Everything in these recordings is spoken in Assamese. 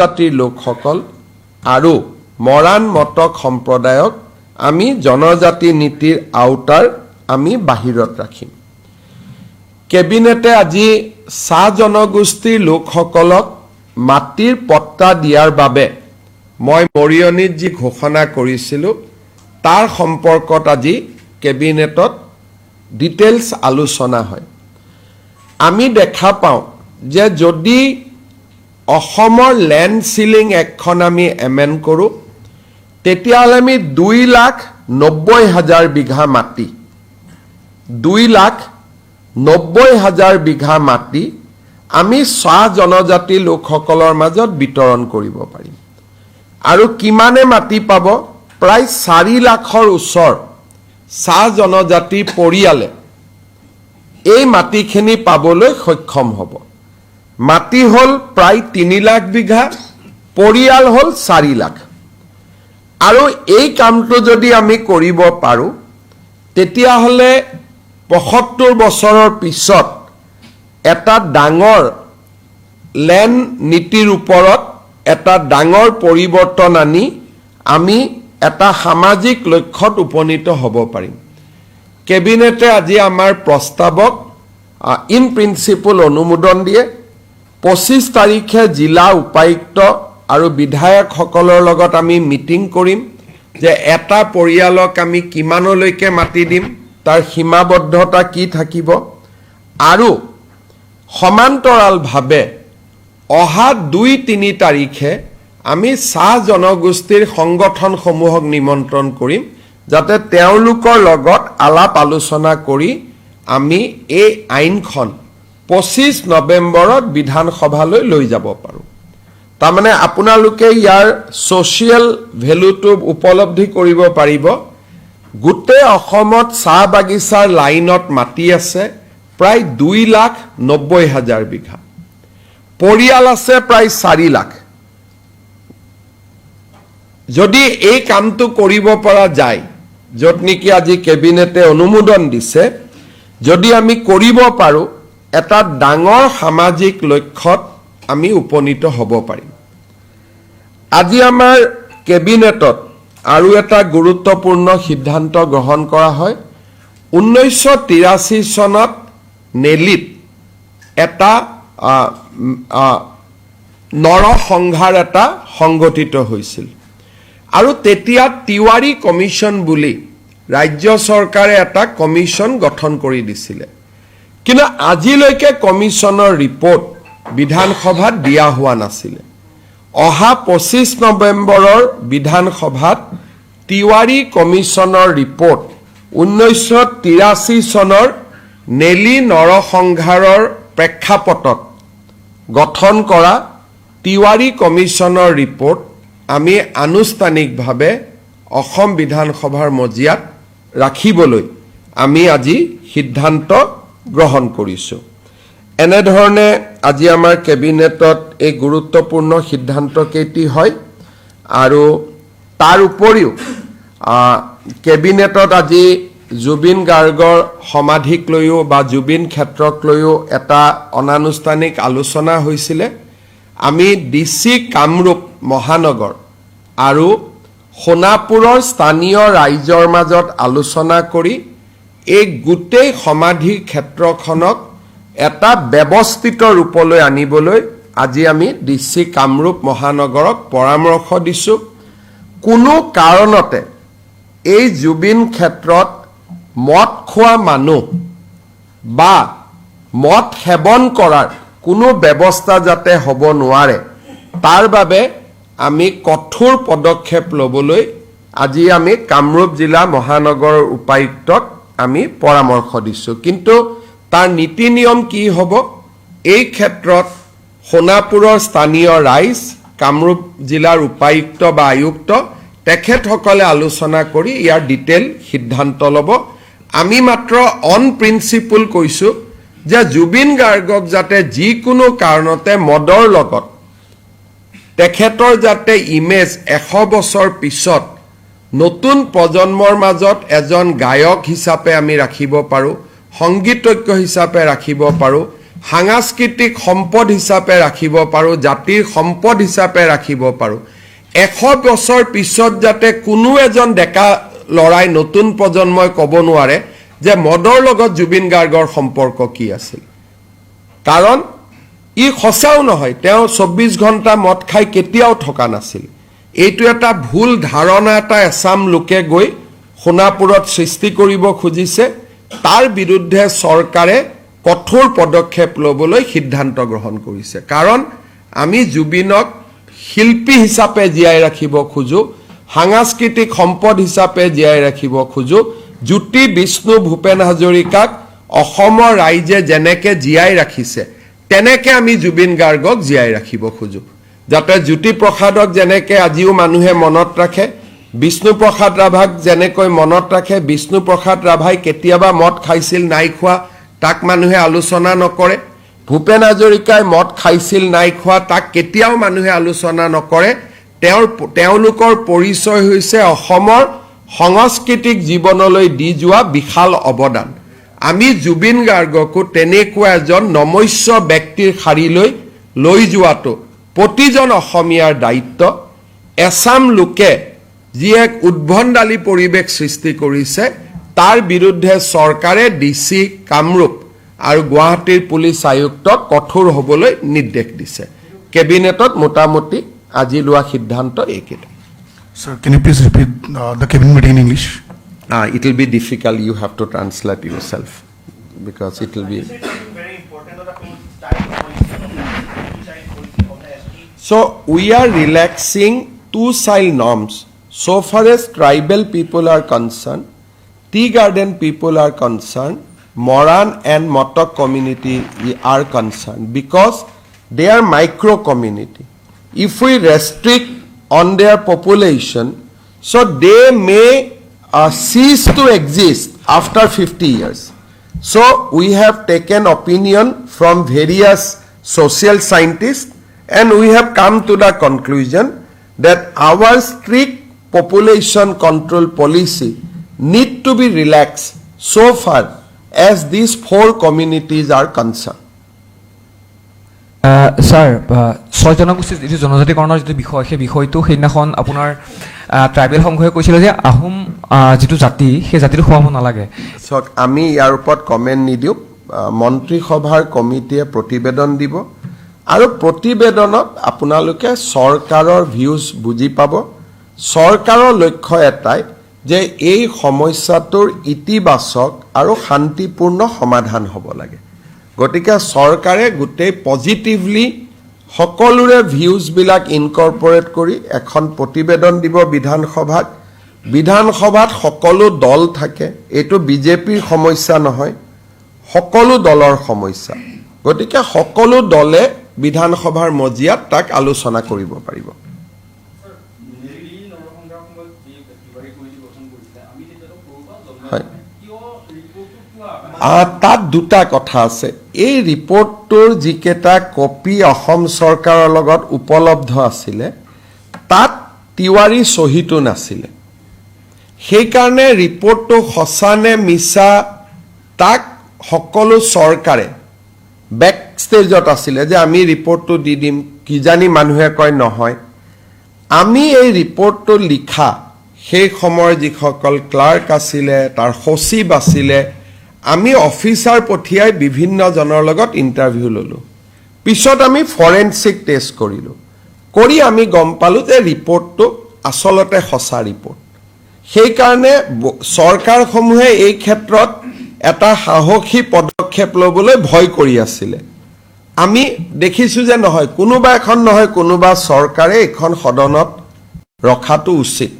জাতিৰ লোকসকল আৰু মৰাণ মটক সম্প্ৰদায়ক আমি জনজাতি নীতিৰ আওতাৰ আমি বাহিৰত ৰাখিম। কেবিনেটে আজি চাহ জনগোষ্ঠীৰ লোকসকলক মাটিৰ পট্টা দিয়াৰ বাবে মই মৰিয়নিত যি ঘোষণা কৰিছিলোঁ তাৰ সম্পৰ্কত আজি কেবিনেটত ডিটেইলছ আলোচনা হয়। আমি দেখা পাওঁ যে যদি অসমৰ ল্যান্ড সিলিং একখন আমি এমেন্ড কৰোঁ তেতিয়াহ'লে আমি 2,90,000 বিঘা মাটি 2,90,000 বিঘা মাটি আমি চাহ জনজাতি লোকসকলৰ মাজত বিতৰণ কৰিব পাৰিম। আৰু কিমানে মাটি পাব? প্ৰায় 4 লাখৰ ওচৰ চাহ জনজাতি পৰিয়ালে এই মাটিখিনি পাবলৈ সক্ষম হ'ব। মাটি হল প্ৰায় 3 লাখ বিঘা, পৰিয়াল হল 4 লাখ। আৰু এই কামটো যদি আমি কৰিব পাৰোঁ তেতিয়াহ'লে 75 বছৰৰ পিছত এটা ডাঙৰ ল্যান্ড নীতিৰ ওপৰত এটা ডাঙৰ পৰিৱৰ্তন আনি আমি এটা সামাজিক লক্ষ্যত উপনীত হ'ব পাৰিম। কেবিনেটে আজি আমাৰ প্ৰস্তাৱক ইন প্ৰিন্সিপল অনুমোদন দিয়ে। 25 তাৰিখে জিলা উপায়ুক্ত আৰু বিধায়কসকলৰ লগত আমি মিটিং কৰিম যে এটা পৰিয়ালক আমি কিমানলৈকে মাটি দিম, তাৰ সীমাবদ্ধতা কি থাকিব, আৰু সমান্তৰালভাৱে অহা 2-3 তাৰিখে আমি চাহ জনগোষ্ঠীৰ সংগঠনসমূহক নিমন্ত্ৰণ কৰিম যাতে তেওঁলোকৰ লগত আলাপ আলোচনা কৰি আমি এই আইনখন 25 নৱেম্বৰত বিধানসভালৈ লৈ যাব পাৰোঁ। তাৰমানে আপোনালোকে ইয়াৰ ছ'চিয়েল ভেলুটো উপলব্ধি কৰিব পাৰিব। গোটেই অসমত চাহ বাগিচাৰ লাইনত মাটি আছে প্ৰায় 2,90,000 বিঘা, পৰিয়াল আছে প্ৰায় 4 লাখ। যদি এই কামটো কৰিব পৰা যায়, য'ত নেকি আজি কেবিনেটে অনুমোদন দিছে, যদি আমি কৰিব পাৰোঁ এটা ডাঙৰ সামাজিক লক্ষ্যত আমি উপনীত হ'ব পাৰিম। আজি আমাৰ কেবিনেটত আৰু এটা গুৰুত্বপূৰ্ণ সিদ্ধান্ত গ্ৰহণ কৰা হয়। 1983 চনত নেলিত এটা নৰসংহাৰ এটা সংগঠিত হৈছিল আৰু তেতিয়া তিৱাৰী কমিশ্যন বুলি ৰাজ্য চৰকাৰে এটা কমিশ্যন গঠন কৰি দিছিলে। কিন্তু আজিলৈকে কমিশ্যনৰ ৰিপৰ্ট বিধানসভাত দিয়া হোৱা নাছিলে। অহা 25 নৱেম্বৰৰ বিধানসভাত তিৱাৰী কমিশ্যনৰ ৰিপৰ্ট 1983 চনৰ নেলি নৰসংহাৰৰ প্ৰেক্ষাপটত গঠন কৰা তিৱাৰী কমিশ্যনৰ ৰিপৰ্ট আমি আনুষ্ঠানিকভাৱে অসম বিধানসভাৰ মজিয়াত ৰাখিবলৈ আমি আজি সিদ্ধান্ত গ্ৰহণ কৰিছোঁ। এনেধৰণে আজি আমাৰ কেবিনেটত এই গুৰুত্বপূৰ্ণ সিদ্ধান্ত কেইটি হয়। আৰু তাৰ উপৰিও কেবিনেটত আজি জুবিন গাৰ্গৰ সমাধিক লৈও বা জুবিন ক্ষেত্ৰক লৈও এটা অনানুষ্ঠানিক আলোচনা হৈছিলে। আমি DC কামৰূপ মহানগৰ আৰু সোণাপুৰৰ স্থানীয় ৰাইজৰ মাজত আলোচনা কৰি এই গোটেই সমাধি ক্ষেত্ৰখনক এটা ব্যৱস্থিত ৰূপলৈ আনিবলৈ আজি আমি DC কামৰূপ মহানগৰক পৰামৰ্শ দিছোঁ। কোনো কাৰণতে এই জুবিন ক্ষেত্ৰত মদ খোৱা মানুহ বা মদ সেৱন কৰাৰ কোনো ব্যৱস্থা যাতে হ'ব নোৱাৰে তাৰ বাবে আমি কঠোৰ পদক্ষেপ ল'বলৈ আজি আমি কামৰূপ জিলা মহানগৰৰ উপায়ুক্তক আমি পৰামৰ্শ দিছোঁ। কিন্তু তাৰ নীতি নিয়ম কি হ'ব, এই ক্ষেত্ৰত সোণাপুৰৰ স্থানীয় ৰাইজ, কামৰূপ জিলাৰ উপায়ুক্ত বা আয়ুক্ত তেখেতসকলে আলোচনা কৰি ইয়াৰ ডিটেইল সিদ্ধান্ত ল'ব। আমি মাত্ৰ অন প্ৰিন্সিপল কৈছোঁ যে জুবিন গাৰ্গক যাতে যিকোনো কাৰণতে মদৰ লগত তেখেতৰ যাতে ইমেজ 100 বছৰ পিছত নতুন প্ৰজন্মৰ মাজত এজন গায়ক হিচাপে আমি ৰাখিব পাৰোঁ, সংগীতজ্ঞ হিচাপে ৰাখিব পাৰোঁ, সাংস্কৃতিক সম্পদ হিচাপে ৰাখিব পাৰোঁ, জাতিৰ সম্পদ হিচাপে ৰাখিব পাৰোঁ, 100 বছৰ পিছত যাতে কোনো এজন ডেকা লৰাই নতুন প্ৰজন্মই ক'ব নোৱাৰে যে মদৰ লগত জুবিন গাৰ্গৰ সম্পৰ্ক কি আছিল। কাৰণ ই সঁচাও নহয়, তেওঁ 24 ঘণ্টা মদ খাই কেতিয়াও থকা নাছিল। এইটো এটা ভুল ধাৰণা এটা এছাম লোকে গৈ সোণাপুৰত সৃষ্টি কৰিব খুজিছে। তাৰ বিৰুদ্ধে চৰকাৰে কঠোৰ পদক্ষেপ ল'বলৈ সিদ্ধান্ত গ্ৰহণ কৰিছে। কাৰণ আমি জুবিনক শিল্পী হিচাপে জীয়াই ৰাখিব খোজোঁ, সাংস্কৃতিক সম্পদ হিচাপে জীয়াই ৰাখিব খোজোঁ। জ্যোতি বিষ্ণু ভূপেন হাজৰিকাক অসমৰ ৰাইজে যেনেকৈ জীয়াই ৰাখিছে তেনেকৈ আমি জুবিন গাৰ্গক জীয়াই ৰাখিব খোজোঁ। যাতে জ্যোতিপ্ৰসাদক যেনেকৈ আজিও মানুহে মনত ৰাখে, বিষ্ণুপ্ৰসাদ ৰাভাক যেনেকৈ মনত ৰাখে, বিষ্ণুপ্ৰসাদ ৰাভাই কেতিয়াবা মদ খাইছিল নাই খোৱা তাক মানুহে আলোচনা নকৰে, ভূপেন হাজৰিকাই মদ খাইছিল নাই খোৱা তাক কেতিয়াও মানুহে আলোচনা নকৰে। তেওঁলোকৰ পৰিচয় হৈছে অসমৰ সাংস্কৃতিক জীৱনলৈ দি যোৱা বিশাল অৱদান। আমি জুবিন গাৰ্গকো তেনেকুৱা এজন নমস্য ব্যক্তিৰ শাৰীলৈ লৈ যোৱাটো প্ৰতিজন অসমীয়াৰ দায়িত্ব। এছাম লোকে যি এক উদ্ভণ্ডালী পৰিৱেশ সৃষ্টি কৰিছে তাৰ বিৰুদ্ধে চৰকাৰে DC কামৰূপ আৰু গুৱাহাটীৰ পুলিচ আয়ুক্তক কঠোৰ হ'বলৈ নিৰ্দেশ দিছে। কেবিনেটত মোটামুটি আজি লোৱা সিদ্ধান্ত এইকেইটা। Sir, can you please repeat the cabinet meeting in English? It will be difficult. You have to translate yourself because it will be. So we are relaxing 2 child norms so far as tribal people are concerned, tea garden people are concerned, Moran and Motok community are concerned because they are micro community. If we restrict on their population, so they may cease to exist after 50 years. So we have taken opinion from various social scientists and we have come to the conclusion that our strict population control policy need to be relaxed so far as these 4 communities are concerned. Sir, 6 জনগোষ্ঠীৰ যিটো জনজাতিকৰণৰ যিটো বিষয় সেই বিষয়টো সেইদিনাখন আপোনাৰ ট্ৰাইবেল সংঘই কৈছিল যে আহোম যিটো জাতি সেই জাতিটো খুৱাব নালাগে। চাওক, আমি ইয়াৰ ওপৰত কমেণ্ট নিদিওঁ। মন্ত্ৰীসভাৰ কমিটিয়ে প্ৰতিবেদন দিব আৰু প্ৰতিবেদনত আপোনালোকে চৰকাৰৰ ভিউজ বুজি পাব। চৰকাৰৰ লক্ষ্য এটাই যে এই সমস্যাটোৰ ইতিবাচক আৰু শান্তিপূৰ্ণ সমাধান হ'ব লাগে। গতিকে চৰকাৰে গোটেই পজিটিভলি সকলোৰে ভিউজবিলাক ইনকৰ্পৰেট কৰি এখন প্ৰতিবেদন দিব বিধানসভাত। বিধানসভাত সকলো দল থাকে, এইটো বিজেপিৰ সমস্যা নহয়, সকলো দলৰ সমস্যা। গতিকে সকলো দলে বিধানসভাৰ মজিয়াত তাক আলোচনা কৰিব পাৰিব। হয়, তাত 2টা কথা আছে। এই ৰিপৰ্টটোৰ যিকেইটা কপি অসম চৰকাৰৰ লগত উপলব্ধ আছিলে তাত তিৱাৰী চহীটো নাছিলে। সেইকাৰণে ৰিপৰ্টটো সঁচা নে মিছা তাক সকলো চৰকাৰে বেক ষ্টেজত আছিলে যে আমি ৰিপৰ্টটো দি দিম, কিজানি মানুহে কয় নহয়। আমি এই ৰিপৰ্টটো লিখা সেই সময়ৰ যিসকল ক্লাৰ্ক আছিলে, তাৰ সচিব আছিলে, আমি অফিচাৰ পঠিয়াই বিভিন্নজনৰ লগত ইণ্টাৰভিউ ল'লোঁ। পিছত আমি ফৰেনচিক টেষ্ট কৰিলোঁ, কৰি আমি গম পালোঁ যে ৰিপৰ্টটো আচলতে সঁচা ৰিপৰ্ট। সেইকাৰণে চৰকাৰসমূহে এই ক্ষেত্ৰত এটা সাহসী পদক্ষেপ ল'বলৈ ভয় কৰি আছিলে। আমি দেখিছোঁ যে নহয়, কোনোবা এখন নহয় কোনোবা চৰকাৰে এইখন সদনত ৰখাটো উচিত।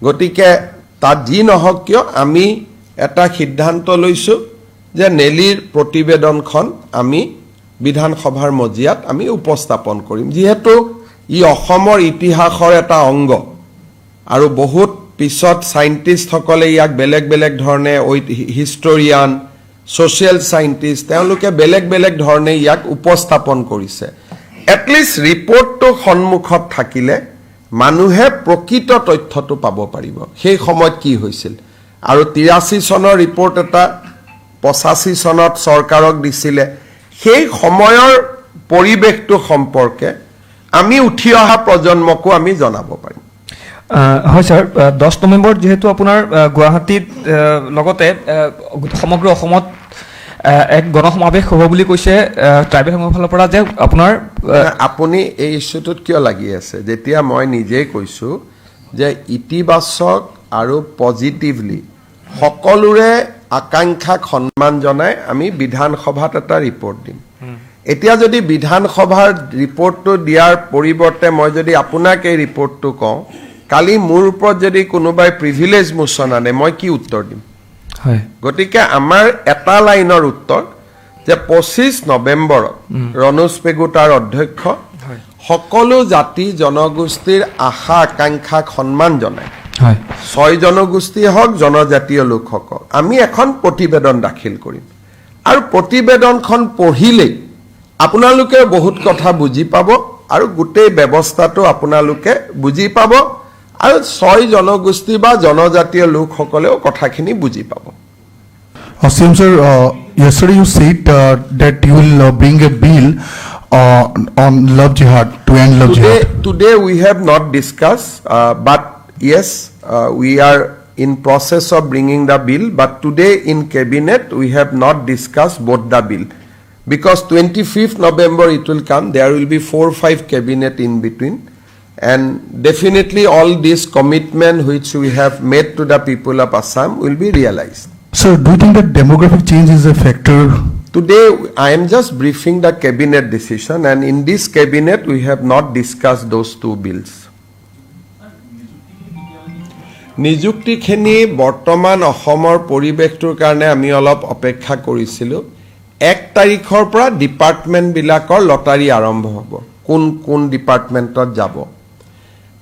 গতিকে তাত যি নহওক কিয় আমি এটা সিদ্ধান্ত লৈছোঁ যে নেলিৰ প্ৰতিবেদনখন আমি বিধানসভাৰ মজিয়াত আমি উপস্থাপন কৰিম, যিহেতু ই অসমৰ ইতিহাসৰ এটা অংগ আৰু বহুত পিছত চাইণ্টিষ্টসকলে ইয়াক বেলেগ বেলেগ ধৰণে হিষ্টৰিয়ান, ছ'চিয়েল চাইণ্টিষ্ট তেওঁলোকে বেলেগ বেলেগ ধৰণে ইয়াক উপস্থাপন কৰিছে। এটলিষ্ট ৰিপৰ্টটো সন্মুখত থাকিলে মানুহে প্ৰকৃত তথ্যটো পাব পাৰিব সেই সময়ত কি হৈছিল। আৰু 83 চনৰ ৰিপৰ্ট এটা 85 চনত চৰকাৰক দিছিলে, সেই সময়ৰ পৰিৱেশটো সম্পৰ্কে আমি উঠি অহা প্ৰজন্মকো আমি জনাব পাৰিম হয় স্যাৰ 10 নৱেম্বৰ যেহেতু আপোনাৰ গুৱাহাটীত লগতে সমগ্ৰ অসমত এক গণসমাৱেশ হ'ব বুলি কৈছে ট্ৰাইবেল সংঘৰ ফালৰ পৰা যে আপোনাৰ আপুনি এই ইস্যুটোত কিয় লাগি আছে যেতিয়া মই নিজেই কৈছো যে ইতিবাচক আৰু পজিটিভলি সকলোৰে আকাংক্ষাক সন্মান জনাই আমি বিধানসভাত এটা ৰিপৰ্ট দিম এতিয়া যদি বিধানসভাৰ ৰিপৰ্টটো দিয়াৰ পৰিৱৰ্তে মই যদি আপোনাক এই ৰিপৰ্টটো কওঁ কালি মোৰ ওপৰত যদি কোনোবাই প্ৰিভিলেজ মোচন আনে মই কি উত্তৰ দিম হয় গতিকে আমাৰ এটা লাইনৰ উত্তৰ যে 25 নৱেম্বৰত ৰণোজ পেগু তাৰ অধ্যক্ষ সকলো জাতি জনগোষ্ঠীৰ আশা আকাংক্ষাক সন্মান জনায় হয় 6 জনগোষ্ঠী হওক জনজাতীয় লোকসকল আমি এখন প্ৰতিবেদন দাখিল কৰিম আৰু প্ৰতিবেদনখন পঢ়িলেই আপোনালোকে বহুত কথা বুজি পাব আৰু গোটেই ব্যৱস্থাটো আপোনালোকে বুজি পাব আৰু 6 জনগোষ্ঠী বা জনজাতীয় লোকসকলেও কথাখিনি বুজি পাব CM sir, yesterday you said that you will bring a bill on love jihad to end love jihad. Today we have not discussed, but yes, we are in process of bringing the bill. But today in cabinet we have not discussed both the bill because 25th November it will come. There will be 4 or 5 cabinet in between, and definitely all this commitment which we have made to the people of Assam will be realized. Sir, do you think that demographic change is a factor? Today, I am just briefing the cabinet decision, and in this cabinet, we have not discussed those 2 bills. নিযুক্তিখিনি বৰ্তমান অসমৰ পৰিৱেশটোৰ কাৰণে আমি অলপ অপেক্ষা কৰিছিলোঁ 1 তাৰিখৰ পৰা ডিপাৰ্টমেণ্টবিলাকৰ লটাৰী আৰম্ভ হ'ব কোন কোন ডিপাৰ্টমেণ্টত যাব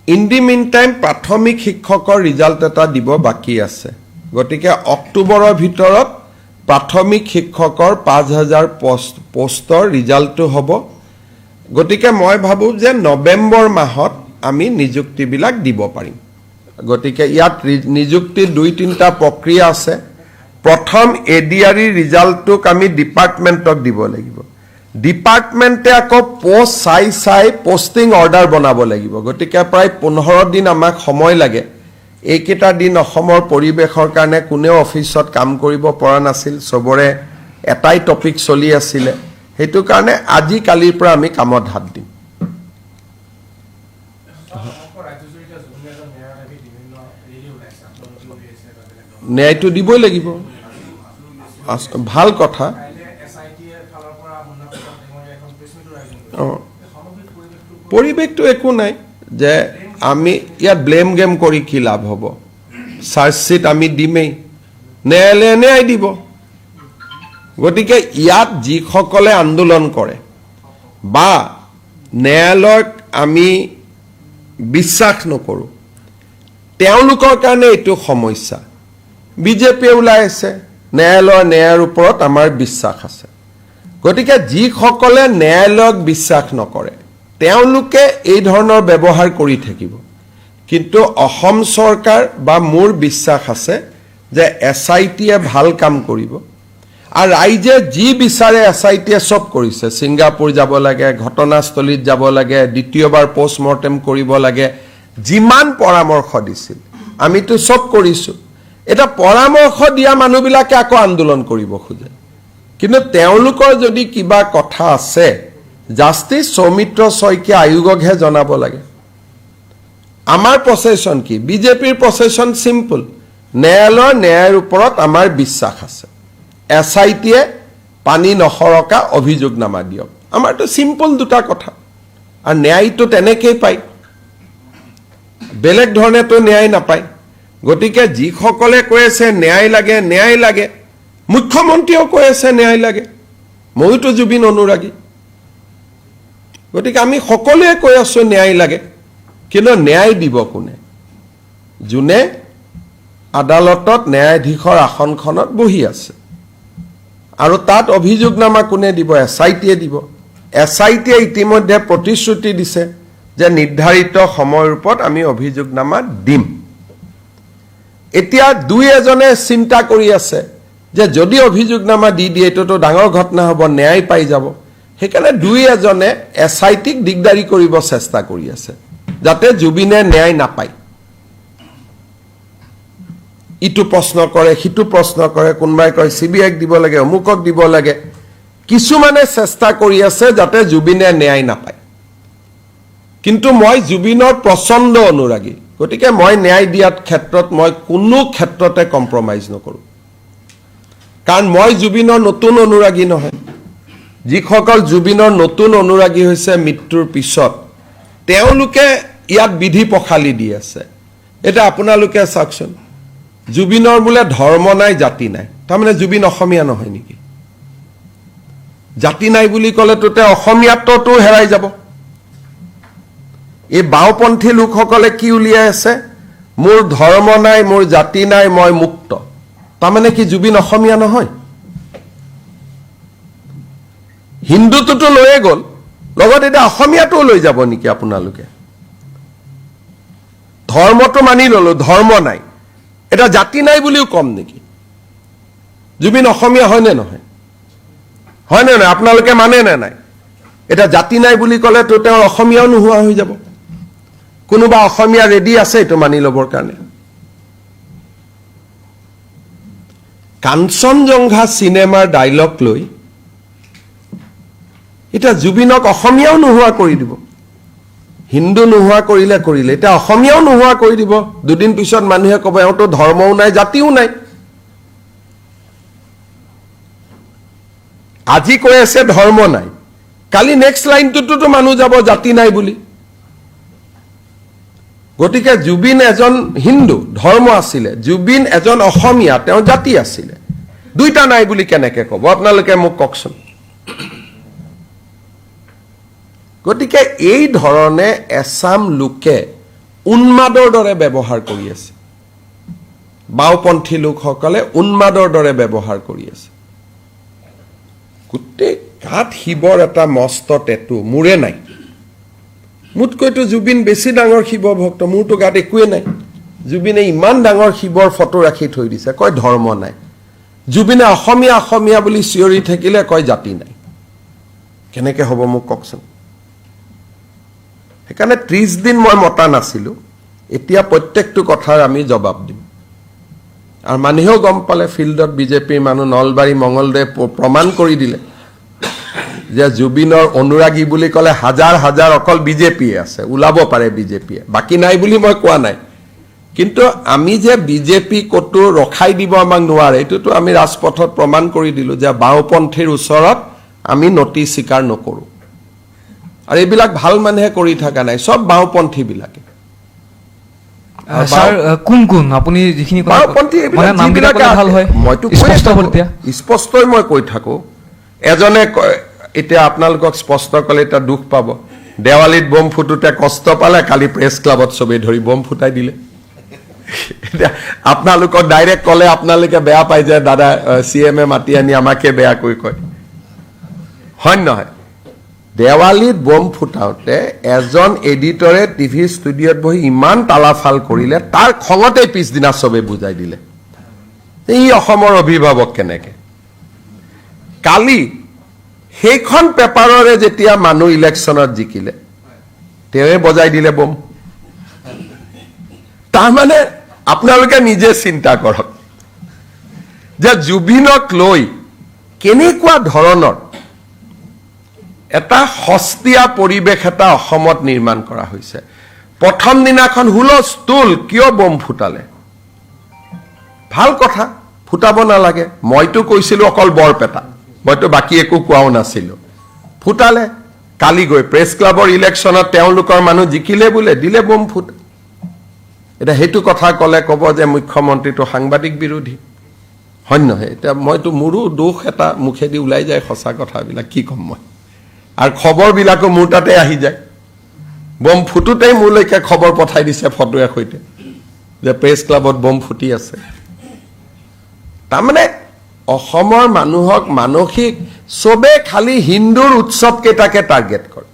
ইন দি মিন টাইম প্ৰাথমিক শিক্ষকৰ ৰিজাল্ট এটা দিব বাকী আছে গতিকে অক্টোবৰৰ ভিতৰত প্ৰাথমিক শিক্ষকৰ 5000 পোষ্টৰ ৰিজাল্টটো হ'ব গতিকে মই ভাবো যে নৱেম্বৰ মাহত আমি নিযুক্তিবিলাক দিব পাৰিম গতিকে ইয়াত নিযুক্তি 2-3টা প্ৰক্ৰিয়া আছে প্ৰথম এডিআৰই ৰিজাল্টটোক আমি ডিপাৰ্টমেণ্টক দিব লাগিব ডিপাৰ্টমেণ্টে আকৌ পোষ্ট চাই পোষ্টিং অৰ্ডাৰ বনাব লাগিব গতিকে প্ৰায় 15 দিন আমাক সময় লাগে এইকেইটা দিন অসমৰ পৰিৱেশৰ কাৰণে কোনেও অফিচত কাম কৰিব পৰা নাছিল সবৰে এটাই টপিক চলি আছিল হেতু কাৰণে আজি কালিৰ পৰা আমি কামত হাত দিম ন্যায়টো দিবই লাগিব ভাল কথা পৰিৱেশটো একো নাই যে আমি ইয়াত ব্লেম গেম কৰি কি লাভ হ'ব চাৰ্জশিট আমি দিমেই ন্যায়ালয়ে ন্যায় দিব গতিকে ইয়াত যিসকলে আন্দোলন কৰে বা ন্যায়ালয়ক আমি বিশ্বাস নকৰো তেওঁলোকৰ কাৰণে এইটো সমস্যা বিজেপি ওলাই আছে ন্যায়ালয়ৰ ওপৰত আমাৰ বিশ্বাস আছে গতিকে যিসকলে ন্যায়ালয়ক বিশ্বাস নকৰে তেওঁলোকে এই ধৰণৰ ব্যৱহাৰ কৰি থাকিব কিন্তু অসম চৰকাৰ বা মোৰ বিশ্বাস আছে যে এসআইটিয়ে ভাল কাম কৰিব আৰু ৰাইজে যি বিচাৰে এসআইটিয়ে সব কৰিছে সিংগাপুৰ যাব লাগে ঘটনাস্থলীত যাব লাগে দ্বিতীয়বাৰ পোষ্টমৰ্টেম কৰিব লাগে যিমান পৰামৰ্শ দিছিল আমিতো সব কৰিছো এটা পৰামৰ্শ দিয়া মানুহবিলাকে আকৌ আন্দোলন কৰিব খোজে কিন্তু তেওঁলোকৰ যদি কিবা কথা আছে জাস্টিস সৌমিত্ৰ শইকীয়া আয়োগকহে জনাব লাগে আমাৰ প্ৰসেছন কি বিজেপিৰ প্ৰসেছন সিম্পল ন্যায়ৰ ওপৰত আমাৰ বিশ্বাস আছে এসআইটিয়ে পানী নহৰকা অভিযোগনামা দিয়ক আমাৰটো সিম্পল দুটা কথা আৰু ন্যায়টো তেনেকৈ পায় বেলেগ ধৰণেতো ন্যায় নাপায় গতিকে যিসকলে কৈ আছে ন্যায় লাগে মুখ্যমন্ত্ৰীও কৈ আছে ন্যায় লাগে মইতো জুবিন অনুৰাগী গতিকে আমি সকলোৱে কৈ আছো ন্যায় লাগে কিন্তু ন্যায় দিব কোনে যোনে আদালতত ন্যায়াধীশৰ আসনখনত বহি আছে আৰু তাত অভিযোগনামা কোনে দিব এসআইটিয়ে দিব এসআইটিয়ে ইতিমধ্যে প্ৰতিশ্ৰুতি দিছে যে নিৰ্ধাৰিত সময়ৰ ওপৰত আমি অভিযোগনামা দিম এতিয়া দুই এজনে চিন্তা কৰি আছে যে যদি অভিযোগনামা দি দিয়ে এইটোতো ডাঙৰ ঘটনা হ'ব, ন্যায় পাই যাব। সেইকাৰণে দুই এজনে SITক দিগদাৰি কৰিব চেষ্টা কৰি আছে যাতে জুবিনে ন্যায় নাপায়। ইটো প্ৰশ্ন কৰে, সিটো প্ৰশ্ন কৰে, কোনোবাই কয় CBIক দিব লাগে, অমুকক দিব লাগে। কিছুমানে চেষ্টা কৰি আছে যাতে জুবিনে ন্যায় নাপায়। কিন্তু মই জুবিনৰ প্ৰচণ্ড অনুৰাগী, গতিকে মই ন্যায় দিয়াৰ ক্ষেত্ৰত মই কোনো ক্ষেত্ৰতে কম্প্ৰমাইজ নকৰোঁ। কাৰণ মই জুবিনৰ নতুন অনুৰাগী নহয়। যিসকল জুবিনৰ নতুন অনুৰাগী হৈছে মৃত্যুৰ পিছত, তেওঁলোকে ইয়াত বিধি পখালি দি আছে। এটা আপোনালোকে চাওকচোন, জুবিনৰ বোলে ধৰ্ম নাই, জাতি নাই। তাৰমানে জুবিন অসমীয়া নহয় নেকি? জাতি নাই বুলি ক'লেতো তেওঁ অসমীয়াত্বটো হেৰাই যাব। এই বাওঁপন্থী লোকসকলে কি উলিয়াই আছে? মোৰ ধৰ্ম নাই, মোৰ জাতি নাই, মই মুক্ত। তাৰমানে কি জুবিন অসমীয়া নহয়? হিন্দুটোতো লৈয়ে গ'ল, লগত এতিয়া অসমীয়াটোও লৈ যাব নেকি আপোনালোকে? ধৰ্মটো মানি ল'লো, ধৰ্ম নাই, এটা জাতি নাই বুলিও কম নেকি? জুবিন অসমীয়া হয়নে নহয়? হয়নে নহয়? আপোনালোকে মানে নে নাই? এটা জাতি নাই বুলি ক'লেতো তেওঁৰ অসমীয়াও নোহোৱা হৈ যাব। কোনোবা অসমীয়া ৰেডি আছে এইটো মানি ল'বৰ কাৰণে? কাঞ্চনজংঘা চিনেমাৰ ডাইলগ লৈ এতিয়া জুবিনক অসমীয়াও নোহোৱা কৰি দিব। হিন্দু নোহোৱা কৰিলে এতিয়া অসমীয়াও নোহোৱা কৰি দিব। দুদিন পিছত মানুহে ক'ব এওঁতো ধৰ্মও নাই, জাতিও নাই। আজি কৈ আছে ধৰ্ম নাই, কালি নেক্সট লাইনটোতো মানুহ যাব জাতি নাই বুলি। গতিকে জুবিন এজন হিন্দু, ধৰ্ম আছিলে, জুবিন এজন অসমীয়া, তেওঁ জাতি আছিলে। দুইটা নাই বুলি কেনেকে ক'ব? আপোনালোকে মোক কওকচোন। গতিকে এই ধৰণে এছাম লোকে উন্মাদৰ দৰে ব্যৱহাৰ কৰি আছে। বাওঁপন্থী লোকসকলে উন্মাদৰ দৰে ব্যৱহাৰ কৰি আছে। গোটেই গাত শিৱৰ এটা মস্ত টেটু, মোৰে নাই। মোতকৈতো জুবিন বেছি ডাঙৰ শিৱ ভক্ত, মোৰতো গাত একোৱে নাই। জুবিনে ইমান ডাঙৰ শিৱৰ ফটো ৰাখি থৈ দিছে, কয় ধৰ্ম নাই। জুবিনে অসমীয়া অসমীয়া বুলি চিঞৰি থাকিলে কয় জাতি নাই। কেনেকে হ'ব মোক কওকচোন? সেইকাৰণে 30 দিন মই মতা নাছিলোঁ। এতিয়া প্ৰত্যেকটো কথাৰ আমি জবাব দিম। আৰু মানুহেও গম পালে, ফিল্ডত বিজেপিৰ মানুহ, নলবাৰী মঙলদৈ প্ৰমাণ কৰি দিলে যে জুবিনৰ অনুৰাগী বুলি ক'লে হাজাৰ হাজাৰ অকল বিজেপিয়ে আছে, ওলাব পাৰে বিজেপিয়ে, বাকী নাই বুলি মই কোৱা নাই। কিন্তু আমি যে বিজেপি ক'তো ৰখাই দিব আমাক নোৱাৰে, এইটোতো আমি ৰাজপথত প্ৰমাণ কৰি দিলোঁ যে বাওঁপন্থীৰ ওচৰত আমি নতি স্বীকাৰ নকৰোঁ। আৰু এইবিলাক ভাল মানুহে কৰি থকা নাই, চব বাওঁপন্থীবিলাকে। স্যাৰ কোন কোন আপুনি যিখিনি স্পষ্টই মই কৈ থাকো। এজনে এতিয়া আপোনালোকক স্পষ্ট ক'লে এতিয়া দুখ পাব। দেৱালীত বম ফুটোতে কষ্ট পালে, কালি প্ৰেছ ক্লাবত চবেই ধৰি বম ফুটাই দিলে। এতিয়া আপোনালোকক ডাইৰেক্ট ক'লে আপোনালোকে বেয়া পাই যে দাদা CMে মাতি আনি আমাকে বেয়াকৈ কয়, হয় নহয়? দেৱালীত বম ফুটাওতে এজন এডিটৰে টিভি ষ্টুডিঅ'ত বহি ইমান তালাফাল কৰিলে, তাৰ খঙতে পিছদিনা চবে বুজাই দিলে ই অসমৰ অভিভাৱক কেনেকে। কালি সেইখন পেপাৰৰে যেতিয়া মানুহ ইলেকশ্যনত জিকিলে, তেওঁৱে বজাই দিলে বম। তাৰমানে আপোনালোকে নিজে চিন্তা কৰক যে জুবিনক লৈ কেনেকুৱা ধৰণৰ এটা সস্তীয়া পৰিৱেশ এটা অসমত নিৰ্মাণ কৰা হৈছে। প্ৰথম দিনাখন হুলস্থুল, কিয় বম ফুটালে? ভাল কথা, ফুটাব নালাগে। মইতো কৈছিলোঁ অকল বৰপেটা, মইতো বাকী একো কোৱাও নাছিলোঁ। ফুটালে। কালি গৈ প্ৰেছ ক্লাবৰ ইলেকশ্যনত তেওঁলোকৰ মানুহ জিকিলে বোলে, দিলে বম ফুট। এতিয়া সেইটো কথা ক'লে ক'ব যে মুখ্যমন্ত্ৰীটো সাংবাদিক বিৰোধী, হয় নহয়? এতিয়া মইতো মোৰো দোষ এটা মুখেদি ওলাই যায়, সঁচা কথাবিলাক কি ক'ম মই। আৰু খবৰবিলাকো মোৰ তাতে আহি যায়। বম ফুটোতেই মোলৈকে খবৰ পঠাই দিছে ফটোৰ সৈতে যে প্ৰেছ ক্লাবত বম ফুটি আছে। তাৰমানে অসমৰ মানুহক মানসিক, চবে খালি হিন্দুৰ উৎসৱ কেইটাকে টাৰ্গেট কৰে।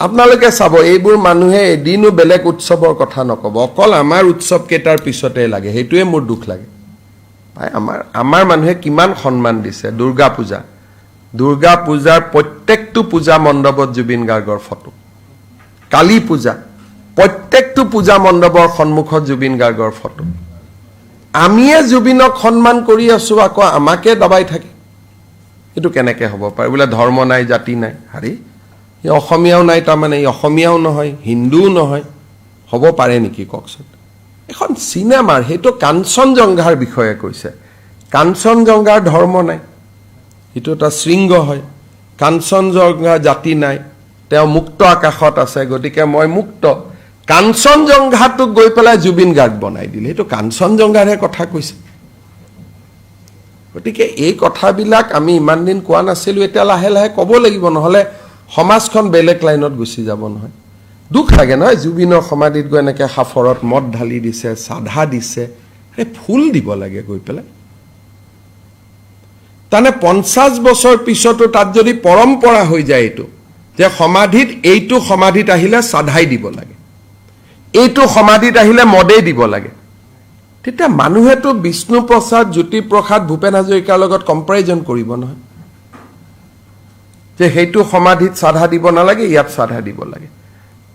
আপোনালোকে চাব, এইবোৰ মানুহে এদিনো বেলেগ উৎসৱৰ কথা নক'ব, অকল আমাৰ উৎসৱ কেইটাৰ পিছতে লাগে। সেইটোৱে মোৰ দুখ লাগে। আমাৰ মানুহে কিমান সন্মান দিছে দুৰ্গা পূজাৰ প্ৰত্যেকটো পূজা মণ্ডপত জুবিন গাৰ্গৰ ফটো কালী পূজা প্ৰত্যেকটো পূজা মণ্ডপৰ সন্মুখত জুবিন গাৰ্গৰ ফটো আমিয়ে জুবিনক সন্মান কৰি আছো আকৌ আমাকে দবাই থাকে এটো কেনেকৈ হ'ব পাৰে বোলে ধৰ্ম নাই জাতি নাই হাৰি ই অসমীয়াও নাই তাৰমানে ই অসমীয়াও নহয় হিন্দুও নহয় হ'ব পাৰে নেকি কওকচোন এখন সিনেমাৰ হেটো কাঞ্চনজংঘাৰ বিষয়ে কৈছে কাঞ্চনজংঘাৰ ধৰ্ম নাই এটো এটা শৃংগ হয় কাঞ্চনজংঘা জাতি নাই তেওঁ মুক্ত আকাশত আছে গতিকে মই মুক্ত কাঞ্চনজংঘাটোক গৈ পেলাই জুবিন গাৰ্গ বনাই দিলে এটো কাঞ্চনজংঘাৰহে কথা কৈছে গতিকে এই কথাবিলাক আমি ইমান দিন কোৱা নাছিলো এটা লাহে লাহে ক'ব লাগিব নহলে সমাজখন বেলেগ লাইনত গুচি যাব নহয় দুখ লাগে নহয় জুবিনৰ সমাধিত গৈ এনেকৈ সাফৰত মদ ঢালি দিছে সাধা দিছে ফুল দিব লাগে গৈ পেলাই তানে 50 বছৰ পিছতো তাত যদি পৰম্পৰা হৈ যায় এইটো যে সমাধিত এইটো সমাধিত আহিলে সাধাই দিব লাগে এইটো সমাধিত আহিলে মদেই দিব লাগে তেতিয়া মানুহেতো বিষ্ণু প্ৰসাদ জ্যোতি প্ৰসাদ ভূপেন হাজৰিকাৰ লগত কম্পাৰিজন কৰিব নহয় যে হেতু সমাধিত সাধা দিব নালাগে ইয়াত সাধা দিব লাগে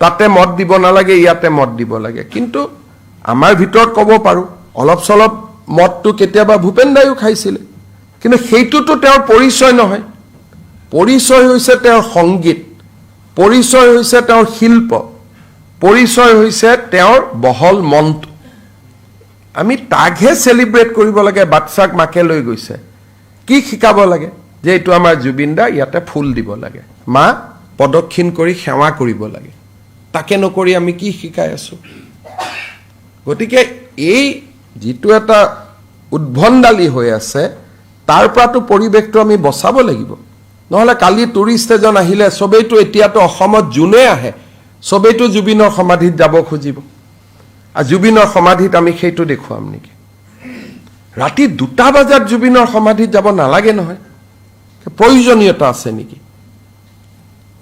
তাতে মদ দিব নালাগে ইয়াতে মদ দিব লাগে কিন্তু আমাৰ ভিতৰত ক'ব পাৰো অলপ সলপ মদটো কেতিয়াবা ভূপেন দাইও খাইছিল কিন্তু হেতুটো তেওঁৰ পৰিচয় নহয় পৰিচয় হৈছে তেওঁৰ সংগীত পৰিচয় হৈছে তেওঁৰ শিল্প পৰিচয় হৈছে তেওঁৰ বহল মনটো আমি তাকহে সেলিব্ৰেট কৰিব লাগে বাচ্চাক মাকে লৈ গৈছে কি শিকাব লাগে যে এইটো আমাৰ জুবিন দা ইয়াতে ফুল দিব লাগে মা পদক্ষিণ কৰি সেৱা কৰিব লাগে তাকে নকৰি আমি কি শিকাই আছো গতিকে এই যেটো এটা উদ্ভণ্ডালি হৈ আছে তাৰ পৰাটো পৰিবেশটো আমি বচাব লাগিব নহলে কালি টুৰিষ্ট এজন আহিলে সবেইটো এতিয়াটো অসমত জুনে আহে সবেইটো জুবিনৰ সমাধিত যাব খুজিব আৰু জুবিনৰ সমাধিত আমি সেইটো দেখুৱাম নেকি ৰাতি 2টা বজাত জুবিনৰ সমাধিত যাব নালাগে নহয় প্ৰয়োজনীয়তা আছে নেকি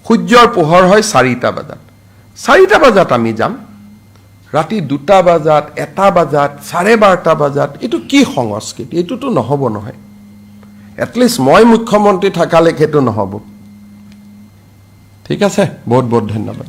সূৰ্যৰ পোহৰ হয় 4টা বজাত 4টা বজাত আমি যাম ৰাতি 2টা বজাত 1টা বজাত 12:30 বজাত এটো কি সংস্কৃতি এটোটো নহব নহয় এটলিষ্ট মই মুখ্যমন্ত্ৰী থাকালে সেইটো নহব ঠিক আছে বহুত বহুত ধন্যবাদ